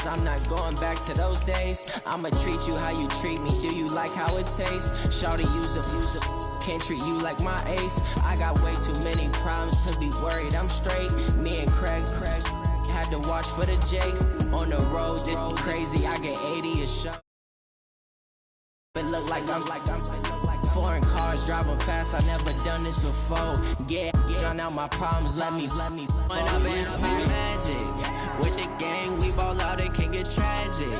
promise I'm not going back to those days. I'ma treat you how you treat me. Do you like how it tastes? Shawty, use up. Can't treat you like my ace. I got way too many problems to be worried. I'm straight. Me and Craig had to watch for the Jakes. On the road, this crazy. I get 80 a show. It look like I'm foreign cars driving fast. I never done this before. Yeah, drown out my problems. Let me. When I've been magic with the gang, we ball out. It can get tragic.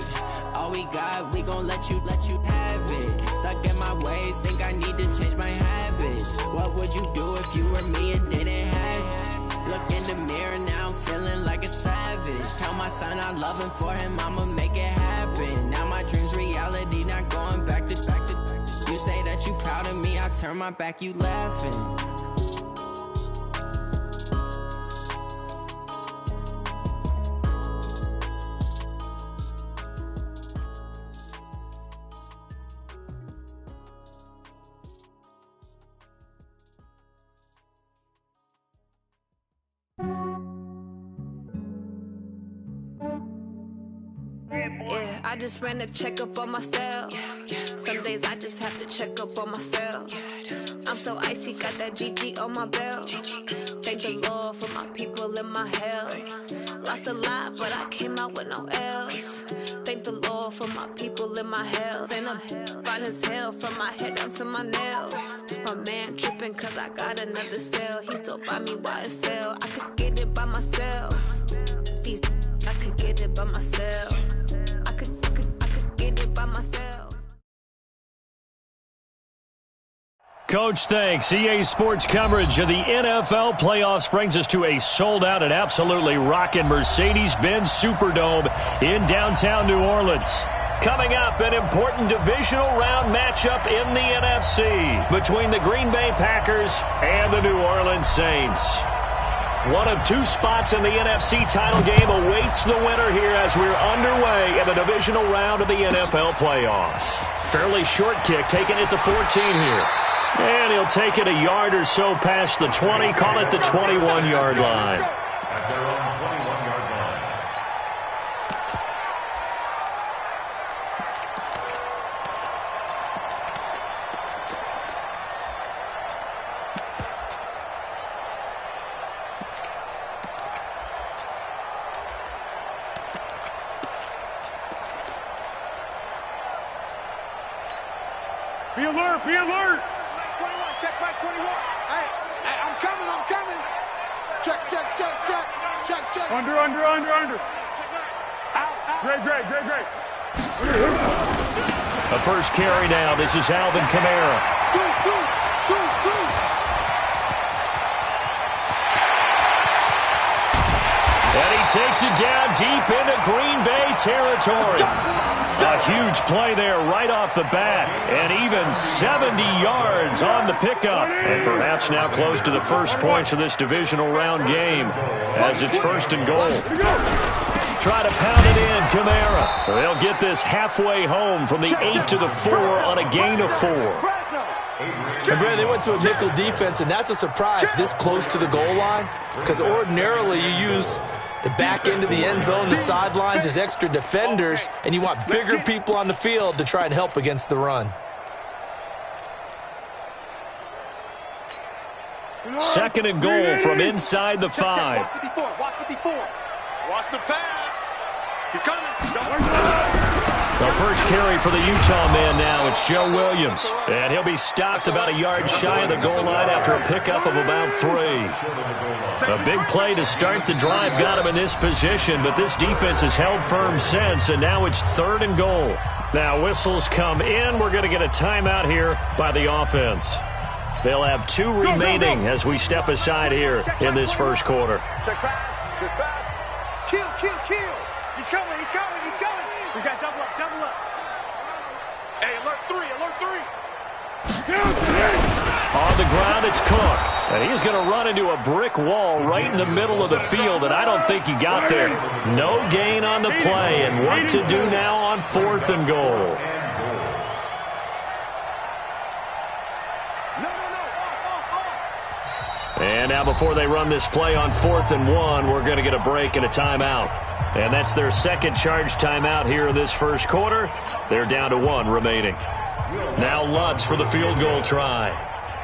All we got, we gon' let you have it. Stuck in my ways, think I need to change my habits. What would you do if you were me and didn't have it? Look in the mirror now, I'm feeling like a savage. Tell my son I love him, for him I'ma make it happen. Now my dream's reality, not going back to. You say that you proud of me, I turn my back, you laughing. Yeah, I just ran a checkup on myself. Some days I just have to check up on myself. I'm so icy, got that GG on my belt. Thank the Lord for my people and my health. Lost a lot, but I came out with no L's. Thank the Lord for my people and my health. And I'm fine as hell from my head down to my nails. My man tripping cause I got another cell. He still buy me YSL. I could get it by myself. I could get it by myself. I could get it by myself. Coach, thanks. EA Sports coverage of the NFL playoffs brings us to a sold-out and absolutely rocking Mercedes-Benz Superdome in downtown New Orleans. Coming up, an important divisional round matchup in the NFC between the Green Bay Packers and the New Orleans Saints. One of two spots in the NFC title game awaits the winner here as we're underway in the divisional round of the NFL playoffs. Fairly short kick, taking it to 14 here. And he'll take it a yard or so past the 20, call it the 21-yard line. At their own 21-yard line. Be alert, be alert! 21, check back 21. Hey, I'm coming. Check. Under. Great. The first carry now. This is Alvin Kamara. And he takes it down deep into Green Bay territory. A huge play there right off the bat. And even 70 yards on the pickup. And perhaps now close to the first points of this divisional round game as it's 1st and goal. Try to pound it in, Kamara. They'll get this halfway home from the 8 to the 4 on a gain of 4. And Brad, they went to a nickel defense, and that's a surprise this close to the goal line, because ordinarily you use the back end of the end zone, the sidelines as extra defenders, and you want bigger people on the field to try and help against the run. 2nd and goal from inside the 5. Watch 54. Watch the pass. He's coming. The first carry for the Utah man now, it's Joe Williams. And he'll be stopped about a yard shy of the goal line after a pickup of about 3. A big play to start the drive got him in this position, but this defense has held firm since, and now it's 3rd and goal. Now whistles come in. We're going to get a timeout here by the offense. They'll have 2 remaining as we step aside here in this first quarter. Check pass. Kill. He's coming. We got double up. Hey, alert 3. On the ground, it's Cook. And he's going to run into a brick wall right in the middle of the field, and I don't think he got there. No gain on the play, and what to do now on 4th and goal. And now before they run this play on 4th and 1, we're going to get a break and a timeout. And that's their second charge timeout here in this first quarter. They're down to 1 remaining. Now Lutz for the field goal try.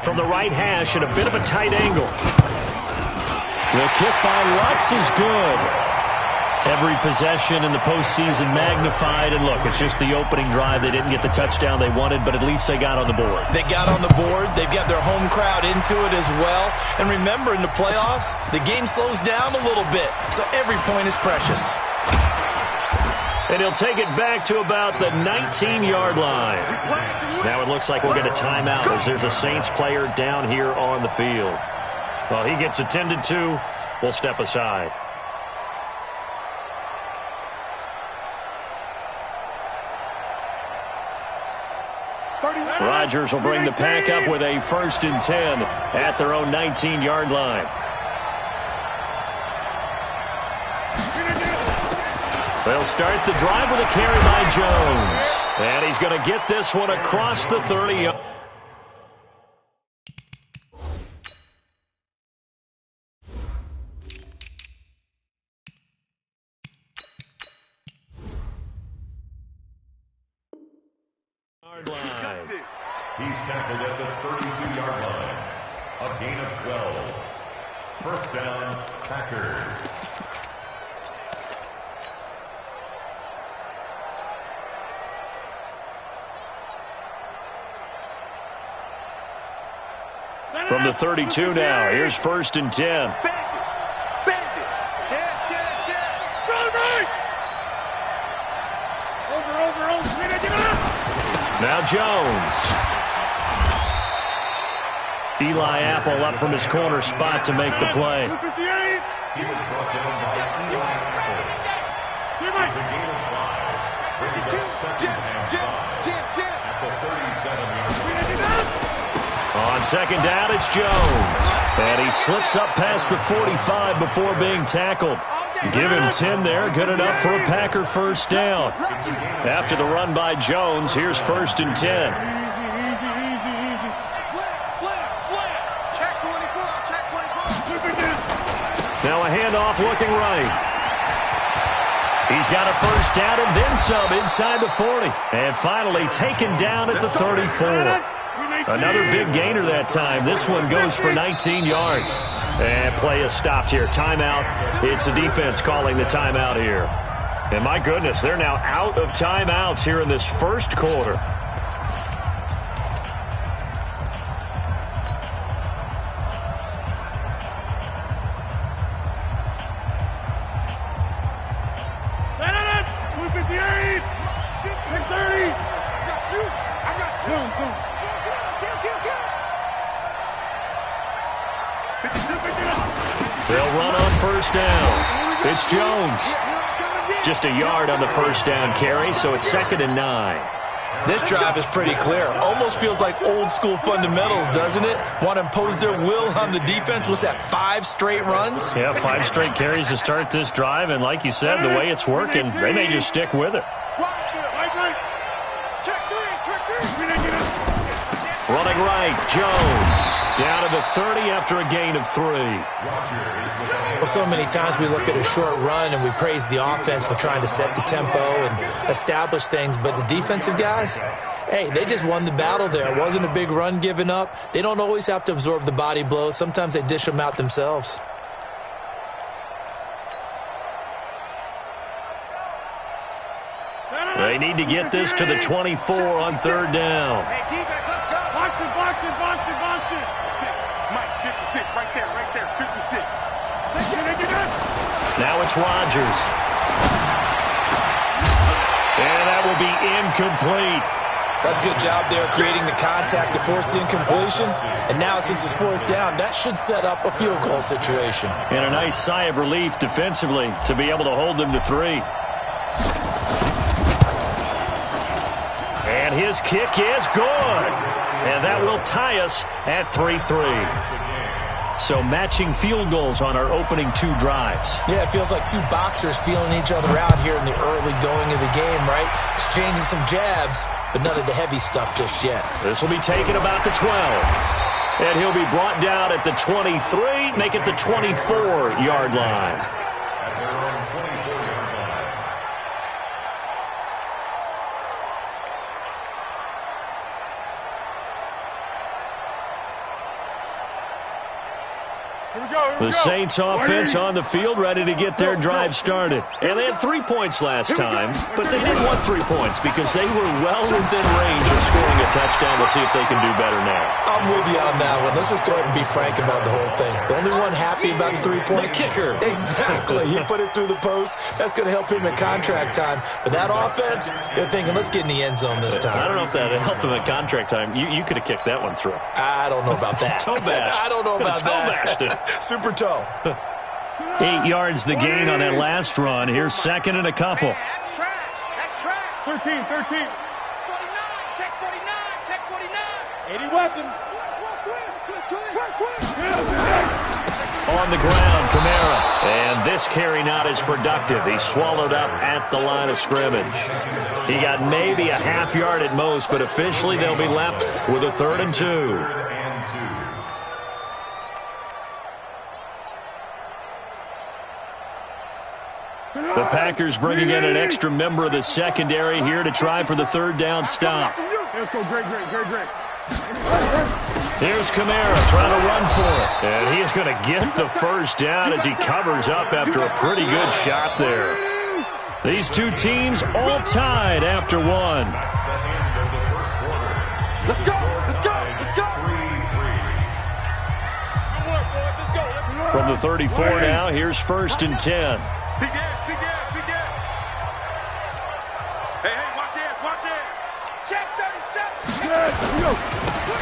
From the right hash at a bit of a tight angle. The kick by Lutz is good. Every possession in the postseason magnified. And look, it's just the opening drive. They didn't get the touchdown they wanted, but at least they got on the board. They got on the board. They've got their home crowd into it as well. And remember, in the playoffs, the game slows down a little bit. So every point is precious. And he'll take it back to about the 19-yard line. Now it looks like we'll get a timeout as there's a Saints player down here on the field. Well, he gets attended to. We'll step aside. Rodgers will bring the pack up with a 1st and 10 at their own 19-yard line. They'll start the drive with a carry by Jones. And he's going to get this one across the 30. He's tackled at the 32-yard line. A gain of 12. First down, Packers. From the 32 now, here's 1st and 10. Now Jones. Eli Apple up from his corner spot to make the play. He was brought down by Eli Apple. It's a gain of 5. Brings up 2nd and 5 at the 37-yard line. On 2nd down, it's Jones. And he slips up past the 45 before being tackled. Give him 10 there, good enough for a Packer 1st down. After the run by Jones, here's 1st and 10. Now a handoff looking right. He's got a 1st down and then some inside the 40. And finally taken down at the 34. Another big gainer that time. This one goes for 19 yards. And play is stopped here. Timeout. It's the defense calling the timeout here. And my goodness, they're now out of timeouts here in this first quarter. They'll run on 1st down. It's Jones. Just a yard on the 1st down carry, so it's 2nd and 9. This drive is pretty clear. Almost feels like old school fundamentals, doesn't it? Want to impose their will on the defense. What's that, 5 straight runs? Yeah, 5 straight carries to start this drive, and like you said, the way it's working, they may just stick with it. Running right, Jones. Down to the 30 after a gain of 3. Well, so many times we look at a short run and we praise the offense for trying to set the tempo and establish things, but the defensive guys, hey, they just won the battle there. It wasn't a big run given up. They don't always have to absorb the body blows. Sometimes they dish them out themselves. They need to get this to the 24 on 3rd down. Hey, defense, let's go. Box it. 6. Mike, 56, right there, 56. Now it's Rodgers. And that will be incomplete. That's a good job there creating the contact to force the incompletion. And now since it's 4th down, that should set up a field goal situation. And a nice sigh of relief defensively to be able to hold them to 3. And his kick is good. And that will tie us at 3-3. So matching field goals on our opening 2 drives. Yeah, it feels like 2 boxers feeling each other out here in the early going of the game, right? Exchanging some jabs, but none of the heavy stuff just yet. This will be taken about the 12. And he'll be brought down at the 23, make it the 24-yard line. At their own 24-yard line. The Saints offense on the field, ready to get their drive started. And they had 3 points last time, but they didn't want 3 points because they were well within range of scoring a touchdown. We'll see if they can do better now. I'm with you on that one. Let's just go ahead and be frank about the whole thing. The only one happy about the 3-point? The kicker. Exactly. He put it through the post. That's going to help him in contract time. But that offense, they're thinking, let's get in the end zone this time. I don't know if that helped him in contract time. You could have kicked that one through. I don't know about that. Toe bash. I don't know about that. Toe bashed it. Super toe. 8 yards the gain on that last run. Here's second and a couple. That's trash. That's trash. 13. 49. Check 49. Check 49. 80 weapon. On the ground, Kamara. And this carry not as productive. He swallowed up at the line of scrimmage. He got maybe a half yard at most, but officially they'll be left with a 3rd and 2. The Packers bringing in an extra member of the secondary here to try for the 3rd down stop. Let's go, great. Here's Kamara trying to run for it. And he is going to get the 1st down as he covers up after a pretty good shot there. These two teams all tied after one. Let's go. From the 34 now, here's 1st and 10. Big Ed. Hey, watch it. Check 37.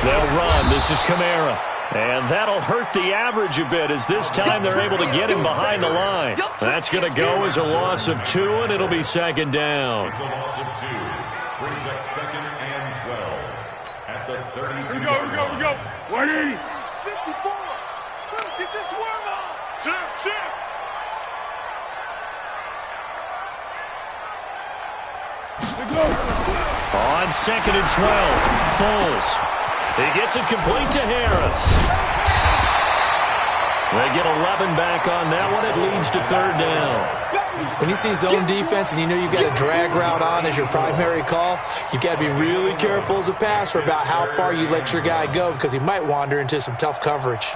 They'll run. This is Kamara. And that'll hurt the average a bit as this time they're able to get him behind the line. That's going to go as a loss of 2, and it'll be 2nd down. It's a loss of 2. Brings up 2nd and 12. At the 32. We go. 180. 54. Get your swerve on. Shift. On 2nd and 12, Foles. He gets it complete to Harris. They get 11 back on that one. It leads to 3rd down. When you see zone defense and you know you've got a drag route on as your primary call, you've got to be really careful as a passer about how far you let your guy go because he might wander into some tough coverage.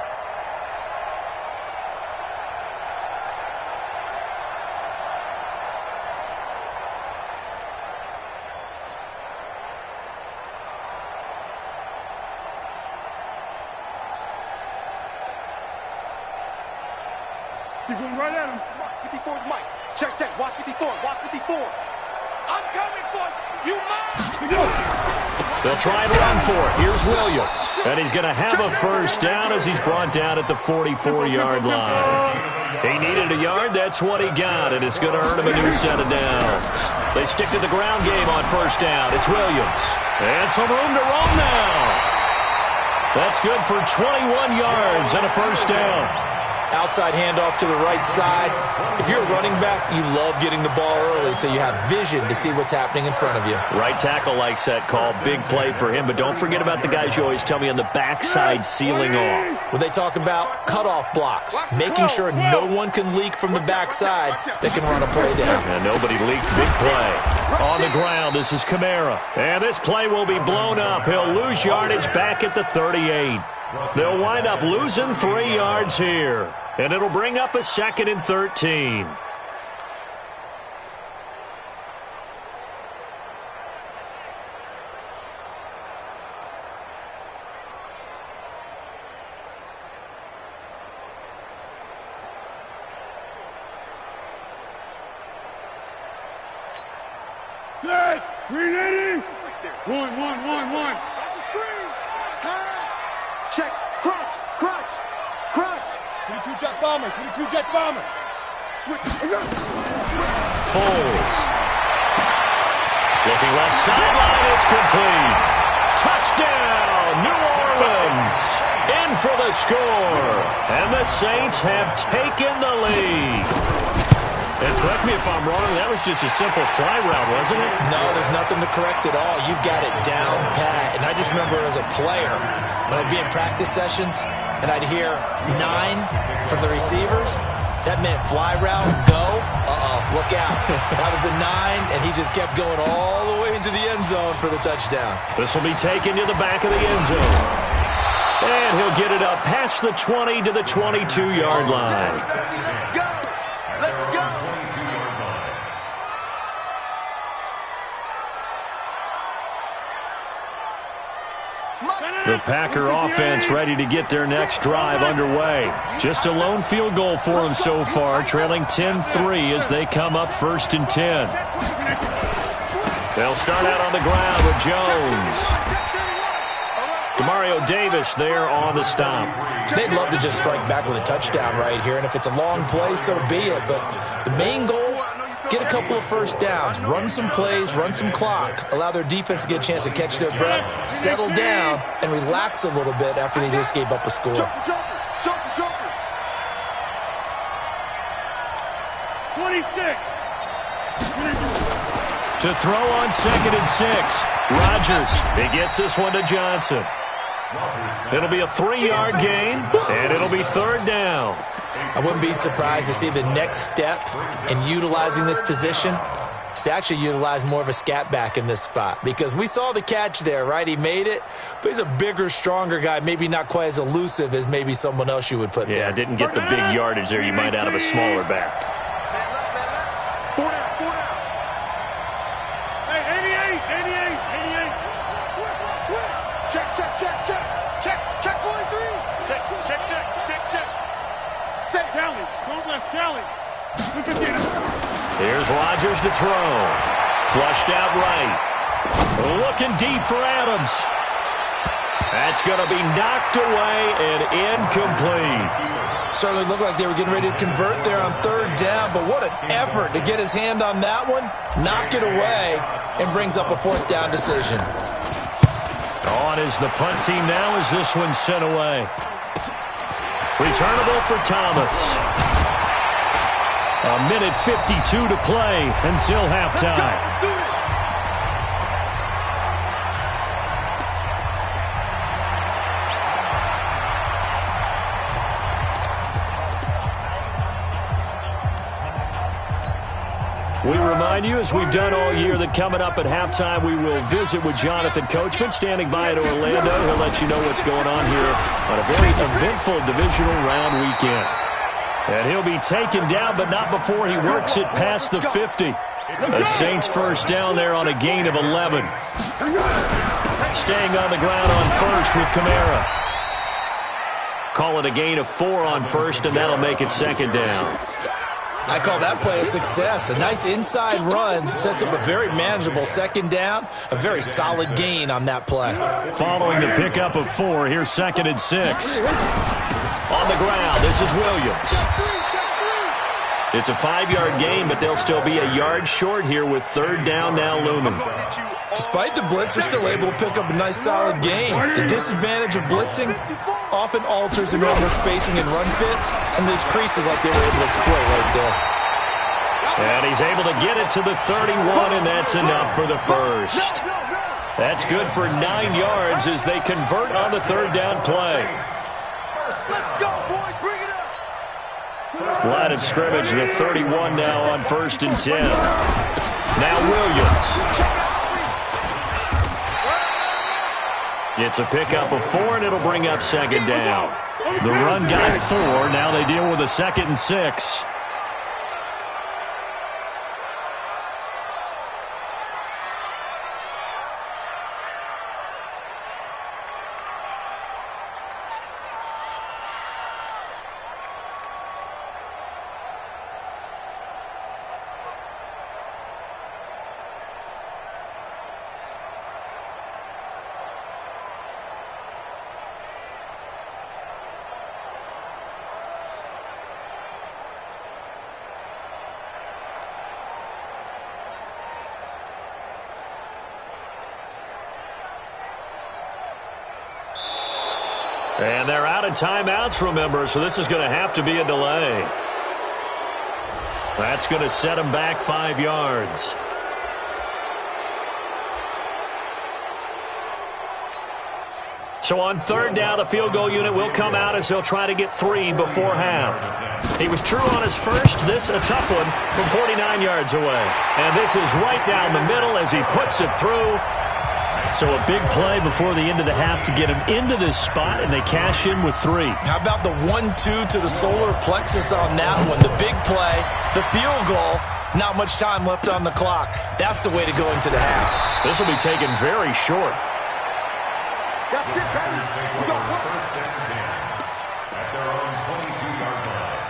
Keep going right at him. 54's Mike. Check. Watch 54. I'm coming for you. They'll try and run for it. Here's Williams. And he's going to have a 1st down as he's brought down at the 44-yard line. He needed a yard. That's what he got, and it's going to earn him a new set of downs. They stick to the ground game on 1st down. It's Williams. And some room to roam now. That's good for 21 yards and a 1st down. Outside handoff to the right side. If you're a running back, you love getting the ball early so you have vision to see what's happening in front of you. Right tackle likes that call. Big play for him. But don't forget about the guys you always tell me on the backside sealing off. When they talk about cutoff blocks, making sure no one can leak from the backside that can run a play down. And nobody leaked. Big play. On the ground, this is Kamara. And this play will be blown up. He'll lose yardage back at the 38. They'll wind up losing 3 yards here. And it'll bring up a 2nd and 13. Set. 380. One. Watch the screen. Pass. Check. Crunch. 22 jet bomber. Switch. Foles. Looking left sideline. It's complete. Touchdown, New Orleans. In for the score. And the Saints have taken the lead. And correct me if I'm wrong, that was just a simple fly route, wasn't it? No, there's nothing to correct at all. You've got it down pat. And I just remember as a player, when I'd be in practice sessions and I'd hear 9 from the receivers, that meant fly route, go, look out. That was the 9, and he just kept going all the way into the end zone for the touchdown. This will be taken to the back of the end zone. And he'll get it up past the 20 to the 22-yard line. Go! Let's go! The Packer offense ready to get their next drive underway. Just a lone field goal for them so far, trailing 10-3 as they come up 1st and 10. They'll start out on the ground with Jones. Demario Davis there on the stop. They'd love to just strike back with a touchdown right here, and if it's a long play, so be it. But the main goal, get a couple of first downs, run some plays, run some clock, allow their defense to get a chance to catch their breath, settle down, and relax a little bit after they just gave up a score. Jumper. 26. To throw on 2nd and 6. Rodgers. He gets this one to Johnson. It'll be a 3-yard gain, and it'll be 3rd down. I wouldn't be surprised to see the next step in utilizing this position is to actually utilize more of a scat back in this spot, because we saw the catch there, right? He made it, but he's a bigger, stronger guy, maybe not quite as elusive as maybe someone else you would put there. Yeah, didn't get the big yardage there you might out of a smaller back. 4 down. Hey, 88. Check 43. Check. Set Kelly. Don't left Kelly. Here's Rodgers to throw. Flushed out right. Looking deep for Adams. That's going to be knocked away and incomplete. Certainly looked like they were getting ready to convert there on 3rd down, but what an effort to get his hand on that one, knock it away, and brings up a 4th down decision. On is the punt team now as this one's sent away. Returnable for Thomas. A minute 52 to play until halftime. We remind you, as we've done all year, that coming up at halftime, we will visit with Jonathan Coachman, standing by at Orlando. He'll let you know what's going on here on a very eventful divisional round weekend. And he'll be taken down, but not before he works it past the 50. The Saints first down there on a gain of 11. Staying on the ground on first with Kamara. Call it a gain of 4 on first, and that'll make it 2nd down. I call that play a success. A nice inside run sets up a very manageable 2nd down. A very solid gain on that play. Following the pickup of 4, here's 2nd and 6. On the ground, this is Williams. It's a 5-yard gain, but they'll still be a yard short here with 3rd down now looming. Despite the blitz, they're still able to pick up a nice solid gain. The disadvantage of blitzing often alters the normal spacing and run fits, and leaves creases like they were able to exploit right there. And he's able to get it to the 31, and that's enough for the first. That's good for 9 yards as they convert on the 3rd down play. Let's go, boys. Bring it up. Line of scrimmage, the 31 now on 1st and 10. Now Williams. It's a pickup of 4, and it'll bring up 2nd down. The run got 4. Now they deal with a 2nd and 6. And they're out of timeouts, remember, so this is going to have to be a delay. That's going to set him back 5 yards. So on third down, the field goal unit will come out as they'll try to get 3 before half. He was true on his first. This a tough one from 49 yards away. And this is right down the middle as he puts it through. So a big play before the end of the half to get him into this spot, and they cash in with 3. How about the 1-2 to the solar plexus on that one? The big play, the field goal, not much time left on the clock. That's the way to go into the half. This will be taken very short. That's it, baby. We got first and 10 at their own 22-yard line.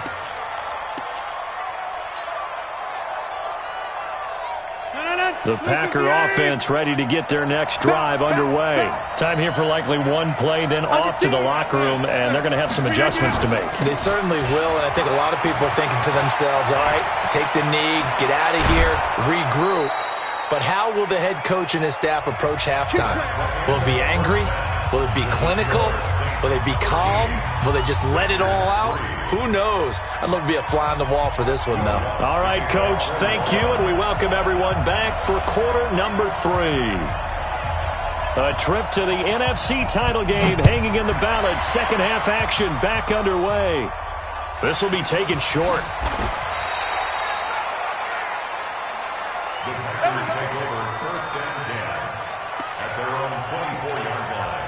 The Packer offense ready to get their next drive underway. Time here for likely one play, then off to the locker room, and they're going to have some adjustments to make. They certainly will, and I think a lot of people are thinking to themselves, all right, take the knee, get out of here, regroup. But how will the head coach and his staff approach halftime? Will it be angry? Will it be clinical? Will they be calm? Will they just let it all out? Who knows? I'd love to be a fly on the wall for this one, though. All right, Coach, thank you, and we welcome everyone back for quarter number 3. A trip to the NFC title game hanging in the balance. Second half action back underway. This will be taken short. The Packers take over first and 10 at their own 24-yard line.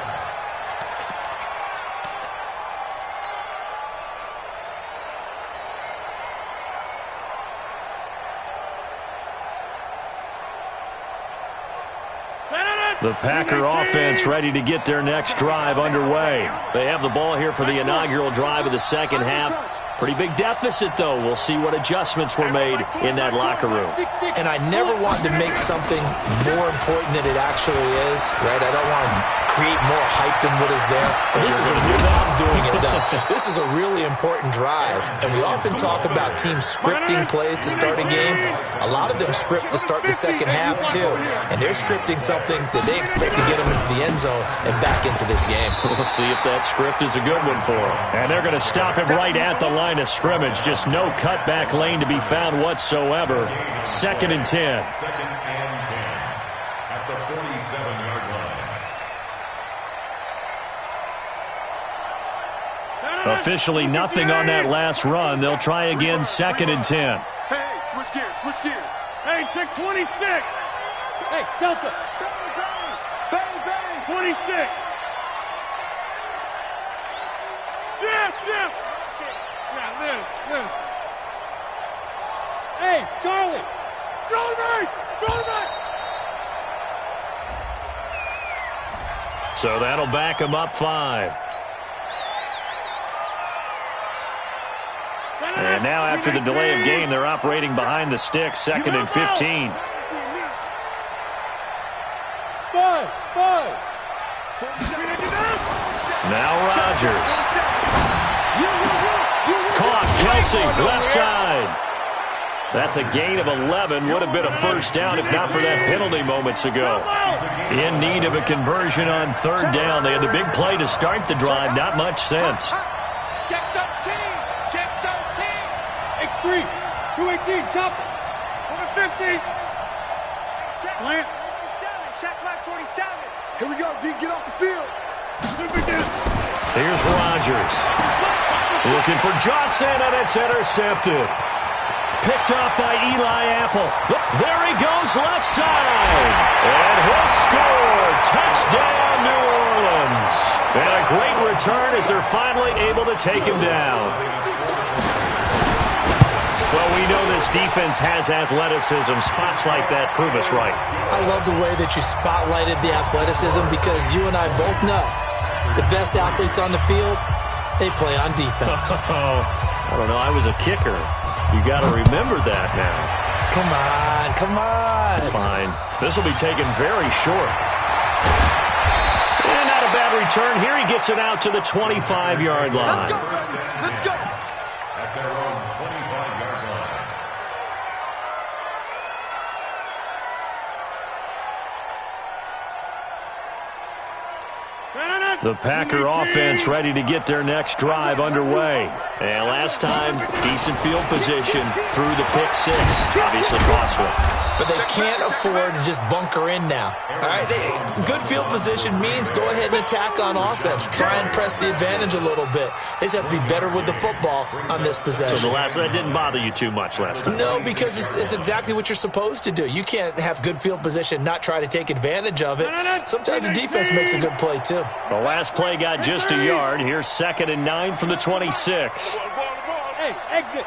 The Packer offense ready to get their next drive underway. They have the ball here for the inaugural drive of the second half. Pretty big deficit, though. We'll see what adjustments were made in that locker room. And I never wanted to make something more important than it actually is, right? I don't want to create more hype than what is there. But this is a really, I'm doing it, though. This is a really important drive. And we often talk about teams scripting plays to start a game. A lot of them script to start the second half, too. And they're scripting something that they expect to get them into the end zone and back into this game. We'll see if that script is a good one for them. And they're going to stop him right at the line of scrimmage. Just no cutback lane to be found whatsoever. Second and 10. Second and 10 at the 47-yard line. Officially nothing on that last run. They'll try again, second and 10. Hey, switch gears, switch gears. Hey, check 26. Hey, Delta. Bang, bang. 26. Jim. Yeah, Liz. Hey, Charlie. Charlie. So that'll back him up 5. And now after the delay of game, they're operating behind the sticks, second and 15. 5. Now Rodgers. Caught Kelsey, left side. That's a gain of 11. Would have been a first down if not for that penalty moments ago. In need of a conversion on third down. They had the big play to start the drive. Not much sense. Check 13. Check 13. X3. 218. Chop. 150. Check 47. Check flag 47. Here we go, D. Get off the field. Here's Rodgers. Looking for Johnson, and it's intercepted. Picked off by Eli Apple. There he goes, left side. And he'll score. Touchdown, New Orleans. And a great return as they're finally able to take him down. Well, we know this defense has athleticism. Spots like that prove us right. I love the way that you spotlighted the athleticism because you and I both know the best athletes on the field, they play on defense. I don't know. I was a kicker. You got to remember that now. Come on. Fine. This will be taken very short. And not a bad return. Here he gets it out to the 25-yard line. Let's go. At their own 25-yard line. The Packer offense ready to get their next drive underway. And last time, decent field position through the pick six. Obviously costly. But they can't afford to just bunker in now. All right, good field position means go ahead and attack on offense. Try and press the advantage a little bit. They just have to be better with the football on this possession. So that didn't bother you too much last time? No, because it's exactly what you're supposed to do. You can't have good field position, not try to take advantage of it. Sometimes the defense makes a good play, too. The last play got just a yard. Here's 2nd and 9 from the 26. Hey, exit.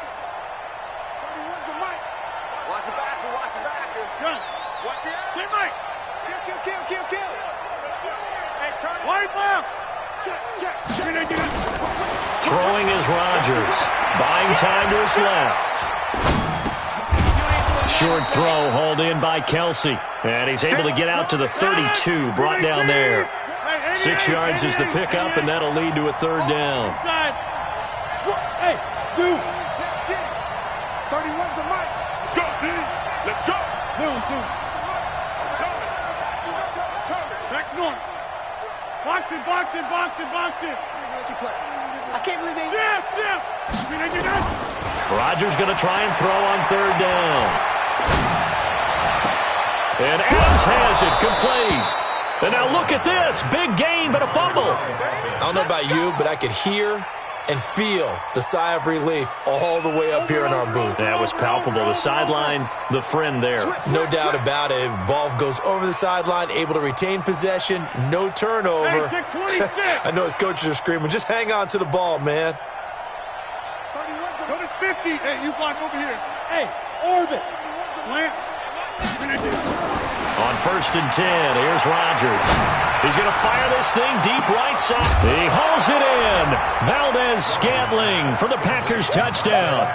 Throwing is Rodgers. Buying time to his left. Short throw hauled in by Kelsey. And he's able to get out to the 32. Brought down there. 6 yards is the pickup, and that'll lead to a 3rd down. Hey, dude. 31's the mic. Let's go, D. Let's go. Back north. Boxing. I can't believe they... Rodgers going to try and throw on 3rd down. And Adams has it complete. And now look at this. Big gain, but a fumble. I don't know about you, but I could hear and feel the sigh of relief all the way up here in our booth. That was palpable. The sideline, the friend there. No doubt about it. Ball goes over the sideline, able to retain possession, no turnover. I know his coaches are screaming, just hang on to the ball, man. Go to 50. Hey, you block over here. Hey, orbit. Plant. On 1st and 10, here's Rodgers. He's going to fire this thing deep right side. He hauls it in. Valdez-Scantling for the Packers touchdown.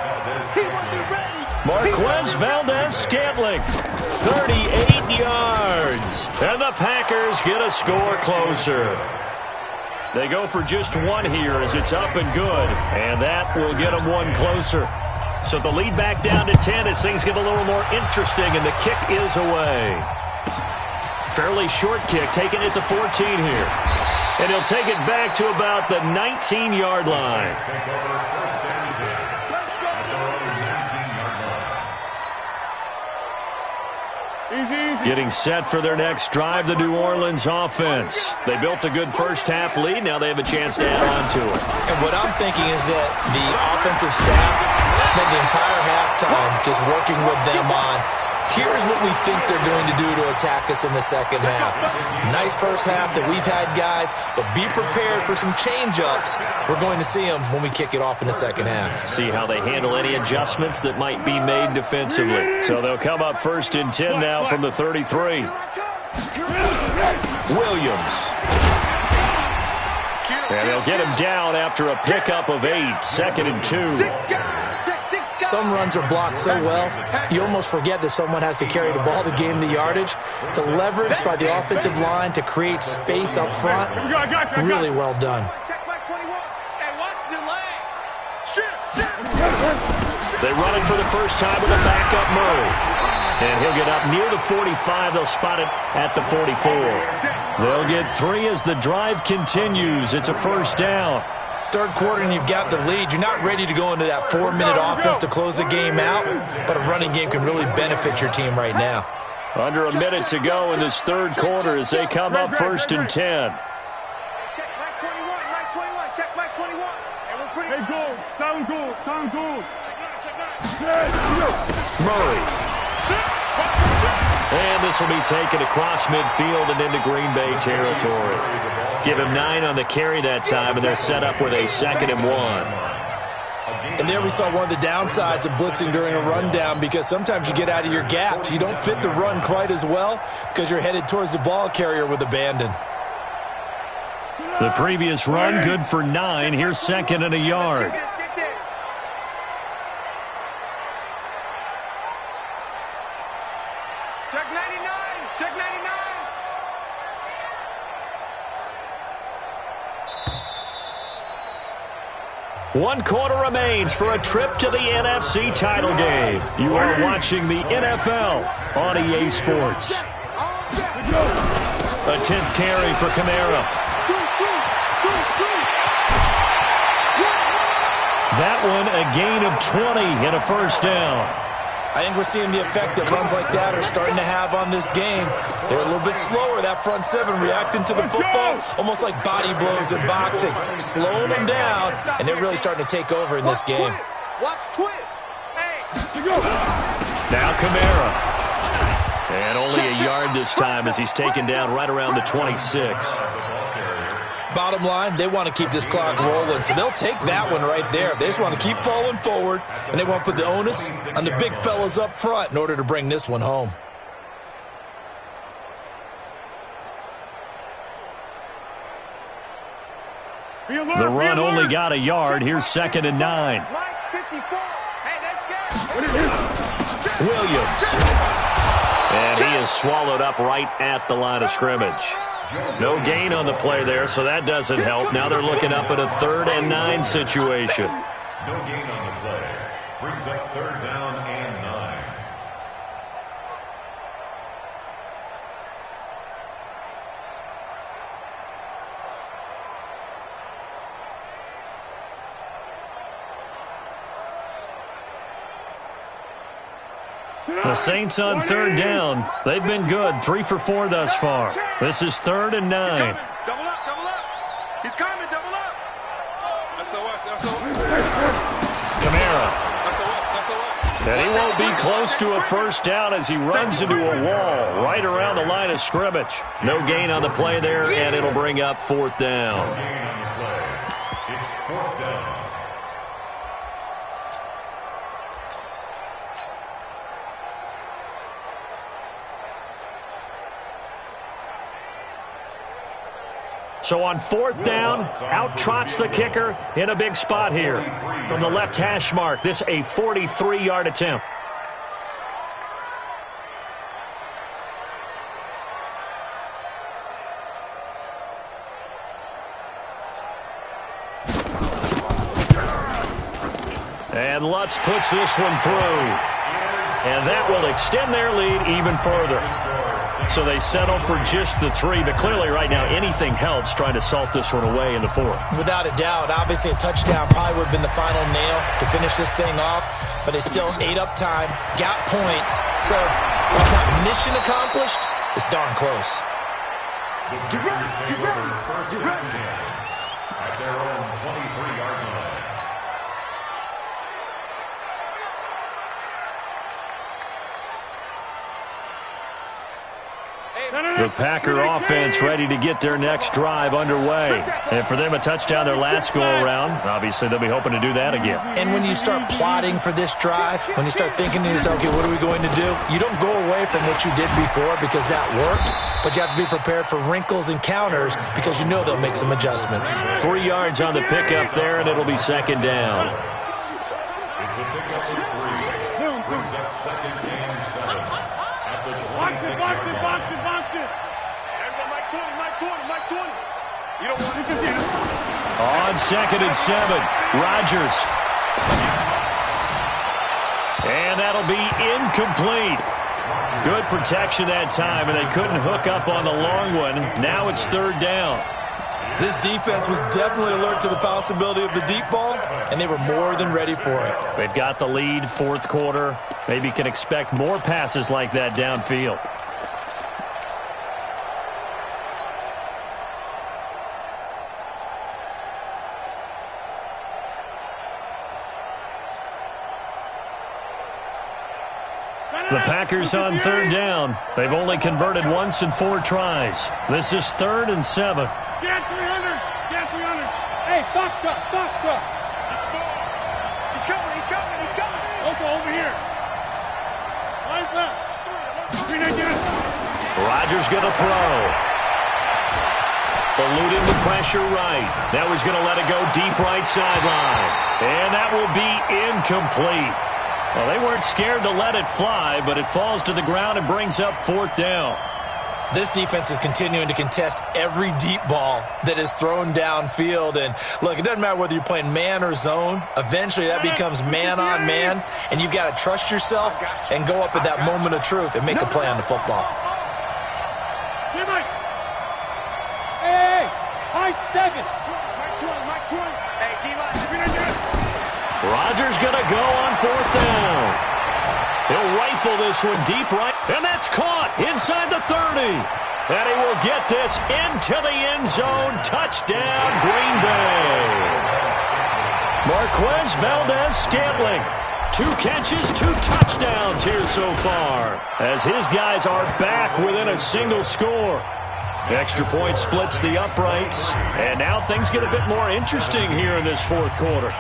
Marquez Valdez-Scantling, 38 yards. And the Packers get a score closer. They go for just one here as it's up and good. And that will get them one closer. So the lead back down to 10 as things get a little more interesting, and the kick is away. Fairly short kick, taking it to 14 here. And he'll take it back to about the 19-yard line. Getting set for their next drive, the New Orleans offense. They built a good first-half lead. Now they have a chance to add on to it. And what I'm thinking is that the offensive staff spent the entire halftime just working with them on, here's what we think they're going to do to attack us in the second half. Nice first half that we've had, guys, but be prepared for some change-ups. We're going to see them when we kick it off in the second half. See how they handle any adjustments that might be made defensively. So they'll come up 1st and 10 now from the 33. Williams. And they'll get him down after a pickup of 8. 2nd and 2. Some runs are blocked so well, you almost forget that someone has to carry the ball to gain the yardage. The leverage by the offensive line to create space up front, really well done. They run it for the first time with a backup Murray. And he'll get up near the 45. They'll spot it at the 44. They'll get 3 as the drive continues. It's a 1st down. Third quarter and you've got the lead. You're not ready to go into that 4-minute offense to close the game out, but a running game can really benefit your team right now. Under a minute to go in this third quarter as they come up 1st and 10. Check right 21, right 21, check right 21. And we're pretty good. Sound good. Murray. And this will be taken across midfield and into Green Bay territory. Give him 9 on the carry that time, and they're set up with a 2nd and 1. And there we saw one of the downsides of blitzing during a rundown, because sometimes you get out of your gaps. You don't fit the run quite as well because you're headed towards the ball carrier with abandon. The previous run good for 9. Here's 2nd and a yard. Check 99, check 99. One quarter remains for a trip to the NFC title game. You are watching the NFL on EA Sports. A 10th carry for Kamara. That one a gain of 20 and a first down. I think we're seeing the effect that runs like that are starting to have on this game. They're a little bit slower, that front seven, reacting to the football, almost like body blows in boxing, slowing them down, and they're really starting to take over in this game. Watch twist. Now Kamara. And only a yard this time as he's taken down right around the 26. Bottom line, they want to keep this clock rolling, so they'll take that one right there. They just want to keep falling forward, and they want to put the onus on the big fellas up front in order to bring this one home. The run only got a yard. Here's 2nd and 9. Williams. And he is swallowed up right at the line of scrimmage. No gain on the play there, so that doesn't help. Now they're looking up at a 3rd and 9 situation. No gain on the play. Brings up 3rd down and 9. The Saints on 3rd down. They've been good, 3 for 4 thus far. This is 3rd and 9. Double up, double up. He's coming, double up. Kamara. And he won't be close to a first down as he runs into a wall right around the line of scrimmage. No gain on the play there, and it'll bring up 4th down. No gain on the play. It's 4th down. So on 4th down, out trots the kicker in a big spot here. From the left hash mark, this a 43-yard attempt. And Lutz puts this one through. And that will extend their lead even further. So they settle for just the 3, but clearly right now anything helps trying to salt this one away in the 4th. Without a doubt, obviously a touchdown probably would have been the final nail to finish this thing off, but they still ate up time, got points. So while it's not mission accomplished, it's darn close. The Bears take over 1st and 10 at their own 23-yard line. The Packer offense ready to get their next drive underway. And for them, a touchdown their last go-around. Obviously, they'll be hoping to do that again. And when you start plotting for this drive, when you start thinking to yourself, okay, what are we going to do? You don't go away from what you did before because that worked, but you have to be prepared for wrinkles and counters because you know they'll make some adjustments. 3 yards on the pickup there, and it'll be 2nd down. It's a pickup of 3. Brings up 2nd and 7 at the 26-yard line. Box it. Mike 20. You don't want to get On 2nd and 7, Rodgers. And that'll be incomplete. Good protection that time, and they couldn't hook up on the long one. Now it's 3rd down. This defense was definitely alert to the possibility of the deep ball, and they were more than ready for it. They've got the lead, 4th quarter. Maybe can expect more passes like that downfield. The Packers on 3rd down. They've only converted once in 4 tries. This is 3rd and 7. Get 300. Hey, box truck. He's coming. Over here. Line left. Rodgers going to throw. Eluding the pressure right. Now he's going to let it go deep right sideline. And that will be incomplete. Well, they weren't scared to let it fly, but it falls to the ground and brings up 4th down. This defense is continuing to contest every deep ball that is thrown downfield. And, look, it doesn't matter whether you're playing man or zone. Eventually, that becomes man-on-man, and you've got to trust yourself and go up at that moment of truth and make a play on the football. Hey, high 7. Mike 20. Hey, D-line. Rodgers going to go on 4th down. He'll rifle this one deep right, and that's caught inside the 30. And he will get this into the end zone. Touchdown, Green Bay. Marquez Valdez-Scantling. 2 catches, 2 touchdowns here so far, as his guys are back within a single score. Extra point splits the uprights, and now things get a bit more interesting here in this 4th quarter.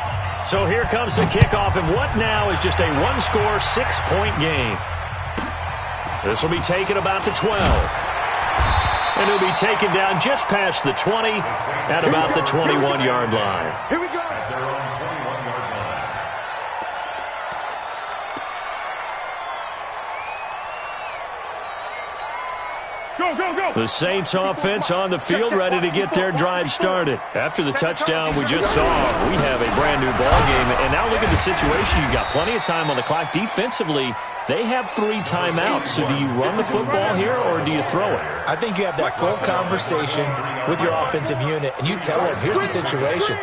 So here comes the kickoff, and what now is just a 1-score, 6-point game. This will be taken about the 12. And he'll be taken down just past the 20 at about the 21-yard line. Here we go. At their own 21-yard line. Go, go, go. The Saints offense on the field, ready to get their drive started. After the touchdown we just saw, we have a brand-new ball game. And now look at the situation. You've got plenty of time on the clock. Defensively, they have 3 timeouts. So do you run the football here or do you throw it? I think you have that full conversation with your offensive unit, and you tell them, here's the situation.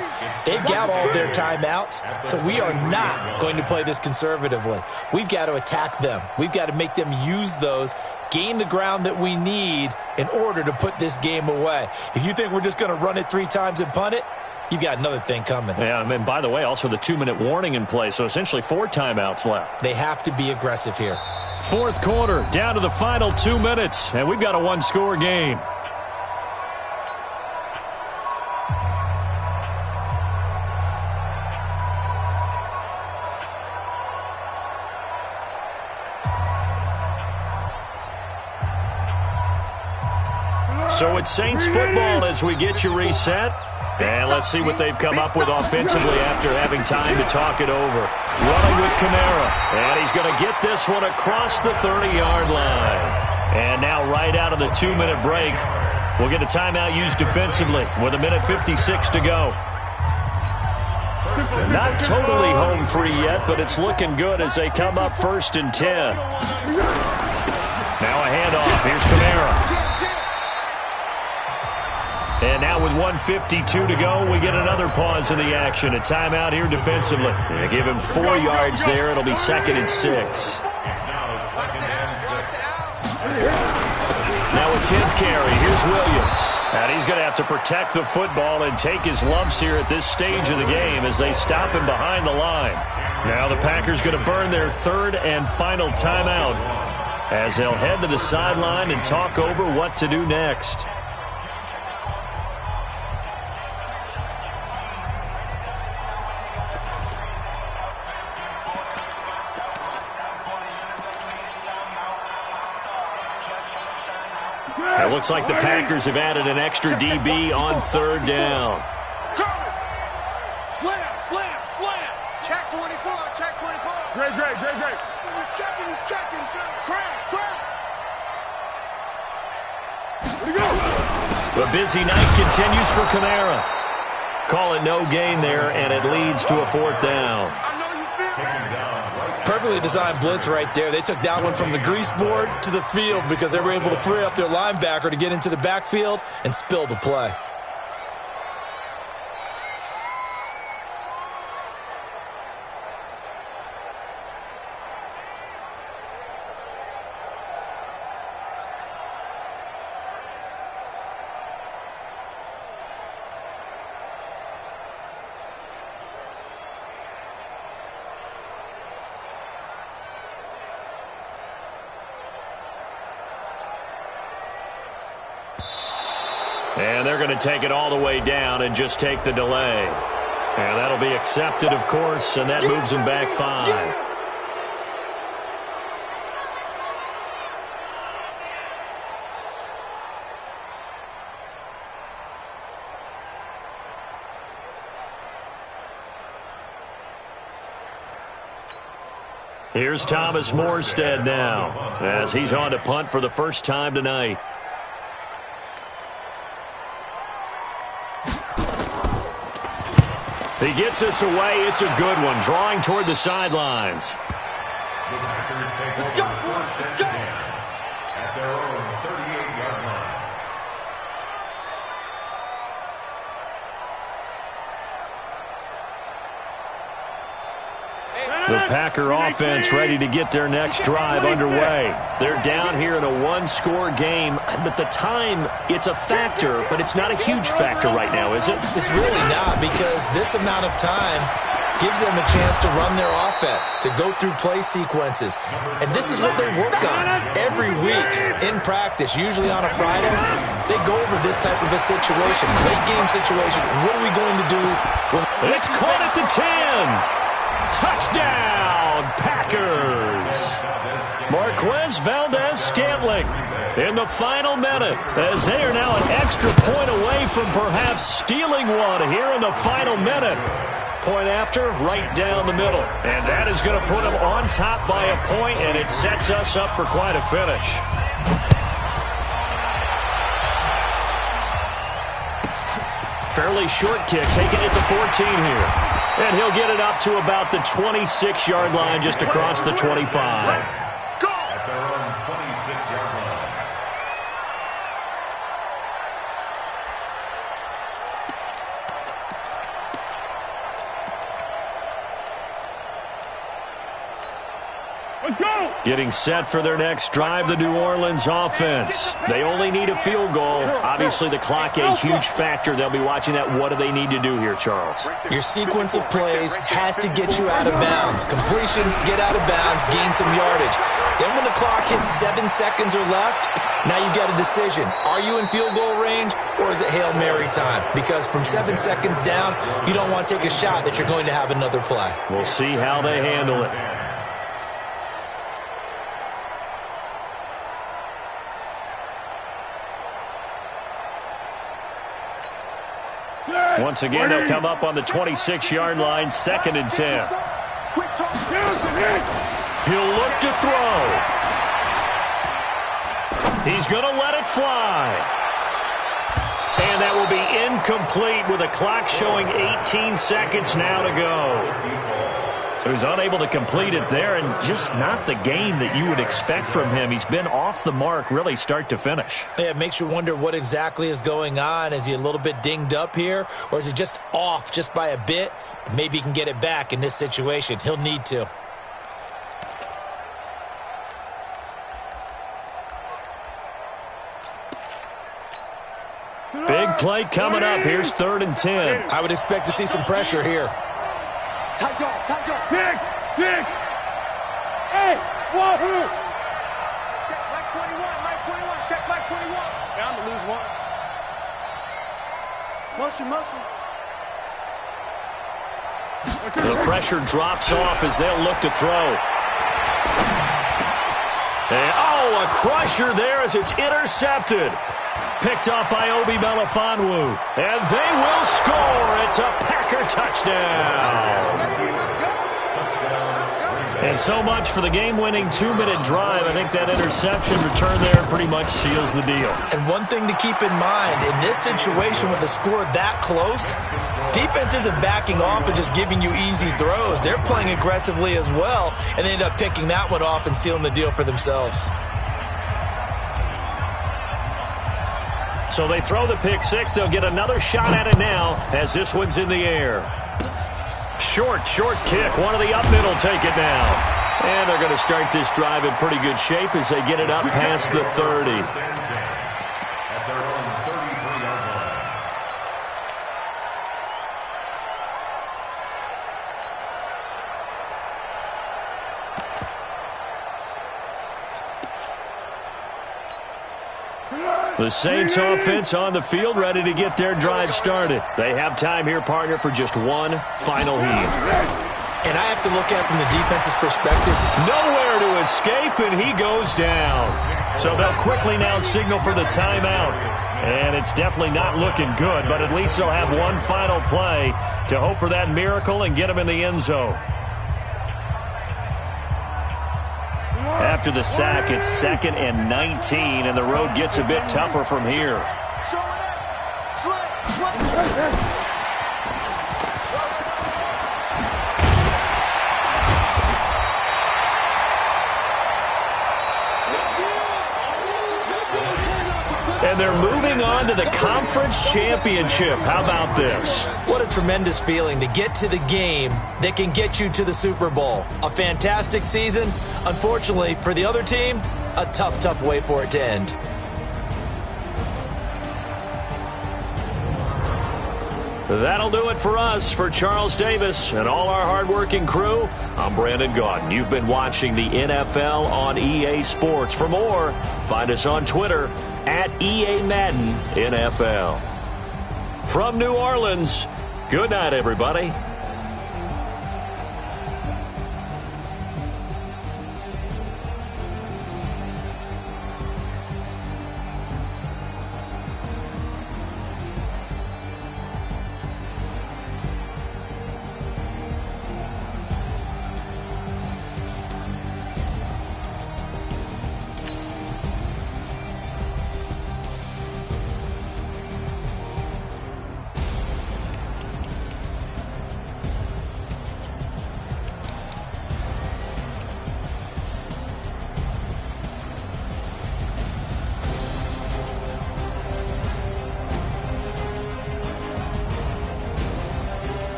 They've got all their timeouts, so we are not going to play this conservatively. We've got to attack them. We've got to make them use those, gain the ground that we need in order to put this game away. If you think we're just going to run it 3 times and punt it, you've got another thing coming. Yeah, and by the way, also the 2-minute warning in play, so essentially 4 timeouts left. They have to be aggressive here. 4th quarter, down to the final 2 minutes, and we've got a 1-score game. So it's Saints football as we get you reset. And let's see what they've come up with offensively after having time to talk it over. Running with Kamara. And he's going to get this one across the 30-yard line. And now right out of the 2-minute break, we'll get a timeout used defensively with 1:56 to go. Not totally home free yet, but it's looking good as they come up 1st and 10. Now a handoff. Here's Kamara. And now with 1:52 to go, we get another pause in the action. A timeout here defensively. They give him 4 yards there. It'll be 2nd and 6. It's now 2nd and 6. Now a 10th carry. Here's Williams. And he's going to have to protect the football and take his lumps here at this stage of the game as they stop him behind the line. Now the Packers going to burn their 3rd and final timeout as they'll head to the sideline and talk over what to do next. It looks like the Packers have added an extra DB on 3rd down. Slam, slam, slam. Check 44, check 44. Great. He's checking. Crash. Where'd he go? The busy night continues for Kamara. Call it no gain there, and it leads to a 4th down. I know you feel it. Perfectly designed blitz right there. They took that one from the grease board to the field because they were able to free up their linebacker to get into the backfield and spill the play. And they're going to take it all the way down and just take the delay. And that'll be accepted, of course, and that moves them back 5. Here's Thomas Morstead now as he's on to punt for the first time tonight. He gets us away. It's a good one. Drawing toward the sidelines. The Packers take over 1st and 10 at their own 38-yard line. The Packer offense ready to get their next drive underway. They're down here in a one-score game, but the time, it's a factor, but it's not a huge factor right now, is it? It's really not, because this amount of time gives them a chance to run their offense, to go through play sequences. And this is what they work on every week in practice, usually on a Friday. They go over this type of a situation, late game situation. What are we going to do? It's caught at the 10. Touchdown, Packers! Marquez Valdez-Scantling in the final minute, as they are now an extra point away from perhaps stealing one here in the final minute. Point after, right down the middle. And that is going to put them on top by a point, and it sets us up for quite a finish. Fairly short kick, taking it to 14 here. And he'll get it up to about the 26-yard line, just across the 25. At their own 26-yard line. Getting set for their next drive, the New Orleans offense. They only need a field goal. Obviously, the clock a huge factor. They'll be watching that. What do they need to do here, Charles? Your sequence of plays has to get you out of bounds. Completions, get out of bounds, gain some yardage. Then when the clock hits 7 seconds or left, now you've got a decision. Are you in field goal range, or is it Hail Mary time? Because from 7 seconds down, you don't want to take a shot that you're going to have another play. We'll see how they handle it. Once again, they'll come up on the 26-yard line, 2nd and 10. He'll look to throw. He's going to let it fly. And that will be incomplete with a clock showing 18 seconds now to go. So he's unable to complete it there, and just not the game that you would expect from him. He's been off the mark really start to finish. Yeah, it makes you wonder what exactly is going on. Is he a little bit dinged up here, or is he just off just by a bit? Maybe he can get it back in this situation. He'll need to. Big play coming up. Here's 3rd and 10. I would expect to see some pressure here. Tight guard, tight guard. Pick. Hey, wahoo. Check Mike 21, check Mike 21. Bound to lose one. Motion. The pressure drops off as they'll look to throw. And, a crusher there as it's intercepted. Picked up by Obi Melifonwu. And they will score. It's a Packer touchdown. And so much for the game-winning 2-minute drive. I think that interception return there pretty much seals the deal. And one thing to keep in mind, in this situation with the score that close, defense isn't backing off and just giving you easy throws. They're playing aggressively as well, and they end up picking that one off and sealing the deal for themselves. So they throw the pick six. They'll get another shot at it now as this one's in the air. Short kick. One of the up middle take it now. And they're going to start this drive in pretty good shape as they get it up past the 30. At their own 33-yard line. The Saints offense on the field, ready to get their drive started. They have time here, partner, for just one final heave. And I have to look at it from the defense's perspective. Nowhere to escape, and he goes down. So they'll quickly now signal for the timeout. And it's definitely not looking good, but at least they'll have one final play to hope for that miracle and get him in the end zone. After the sack, it's 2nd and 19, and the road gets a bit tougher from here. And they're moving on to the conference championship. How about this? What a tremendous feeling to get to the game that can get you to the Super Bowl. A fantastic season. Unfortunately, for the other team, a tough, tough way for it to end. That'll do it for us. For Charles Davis and all our hardworking crew, I'm Brandon Gaudin. You've been watching the NFL on EA Sports. For more, find us on Twitter at EA Madden NFL. From New Orleans, good night, everybody.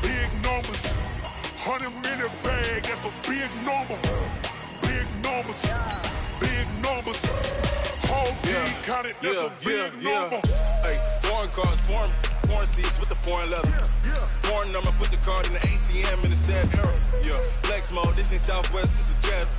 Big numbers, 100-minute bag, that's a big number. Big numbers, big numbers. Whole team counted, that's a big number. Hey, foreign cars, foreign seats with the foreign leather. Foreign number, put the card in the ATM in the sad era. Yeah, flex mode, this ain't Southwest, this is jet.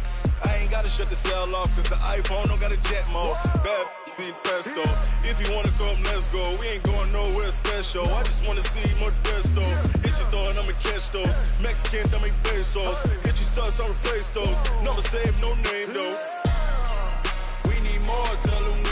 I ain't gotta shut the cell off, cause the iPhone don't got a jet mode. Bad be pesto. If you wanna come, let's go. We ain't going nowhere special. I just wanna see more desto. Hit your thought, I'ma catch those. Mexican, don't make pesos. Hit your sus, I'll replace those. Number saved, no name though. We need more, tell them